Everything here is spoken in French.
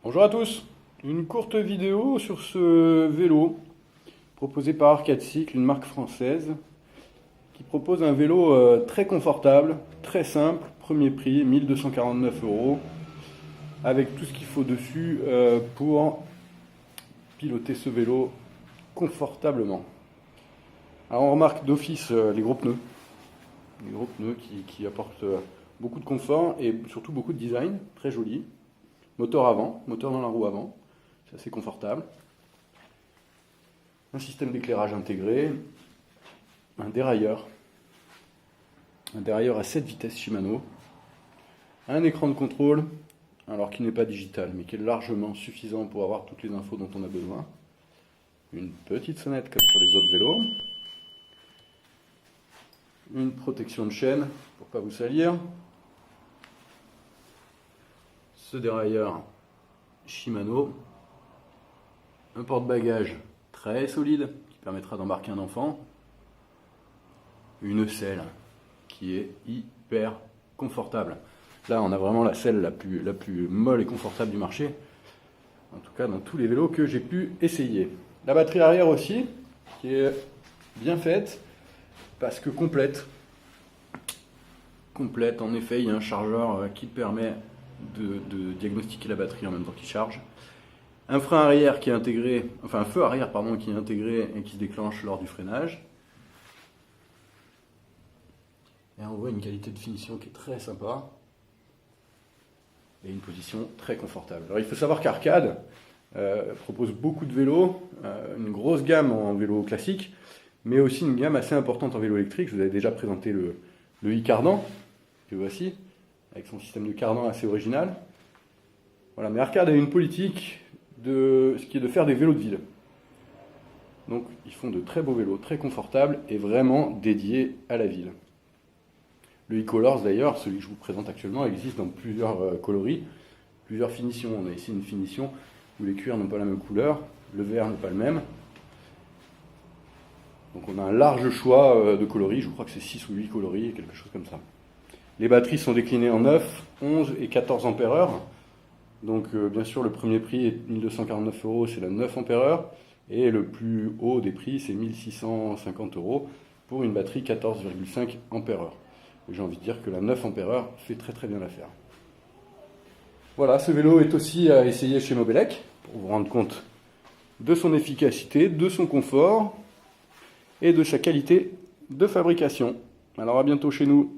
Bonjour à tous, une courte vidéo sur ce vélo proposé par Arcade Cycle, une marque française qui propose un vélo très confortable, très simple, premier prix, 1249 euros, avec tout ce qu'il faut dessus pour piloter ce vélo confortablement. Alors on remarque d'office les gros pneus qui apportent beaucoup de confort et surtout beaucoup de design, très joli. Moteur avant, moteur dans la roue avant, c'est assez confortable. Un système d'éclairage intégré, un dérailleur à 7 vitesses Shimano, un écran de contrôle, alors qui n'est pas digital, mais qui est largement suffisant pour avoir toutes les infos dont on a besoin. Une petite sonnette comme sur les autres vélos. Une protection de chaîne pour ne pas vous salir. Ce dérailleur Shimano, un porte-bagages très solide qui permettra d'embarquer un enfant, une selle qui est hyper confortable. Là, on a vraiment la selle la plus molle et confortable du marché, en tout cas dans tous les vélos que j'ai pu essayer. La batterie arrière aussi, qui est bien faite, parce que complète, en effet, il y a un chargeur qui permet de diagnostiquer la batterie en même temps qu'il charge. Un frein arrière qui est intégré, enfin un feu arrière pardon, qui est intégré et qui se déclenche lors du freinage. Et on voit une qualité de finition qui est très sympa et une position très confortable. Alors il faut savoir qu'Arcade propose beaucoup de vélos, une grosse gamme en vélo classique, mais aussi une gamme assez importante en vélo électrique. Je vous avais déjà présenté le e-cardan, que voici, avec son système de cardan assez original. Voilà, mais Arcade a une politique ce qui est de faire des vélos de ville. Donc ils font de très beaux vélos, très confortables et vraiment dédiés à la ville. Le e-Colors d'ailleurs, celui que je vous présente actuellement, existe dans plusieurs coloris, plusieurs finitions. On a ici une finition où les cuirs n'ont pas la même couleur, le verre n'est pas le même. Donc on a un large choix de coloris, je crois que c'est 6 ou 8 coloris, quelque chose comme ça. Les batteries sont déclinées en 9, 11 et 14 ampères-heure. Donc bien sûr le premier prix est 1249 euros, c'est la 9 ampères-heure. Et le plus haut des prix c'est 1650 euros pour une batterie 14,5 ampères-heure. J'ai envie de dire que la 9 ampères-heure fait très très bien l'affaire. Voilà, ce vélo est aussi à essayer chez Mobelec, pour vous rendre compte de son efficacité, de son confort et de sa qualité de fabrication. Alors à bientôt chez nous.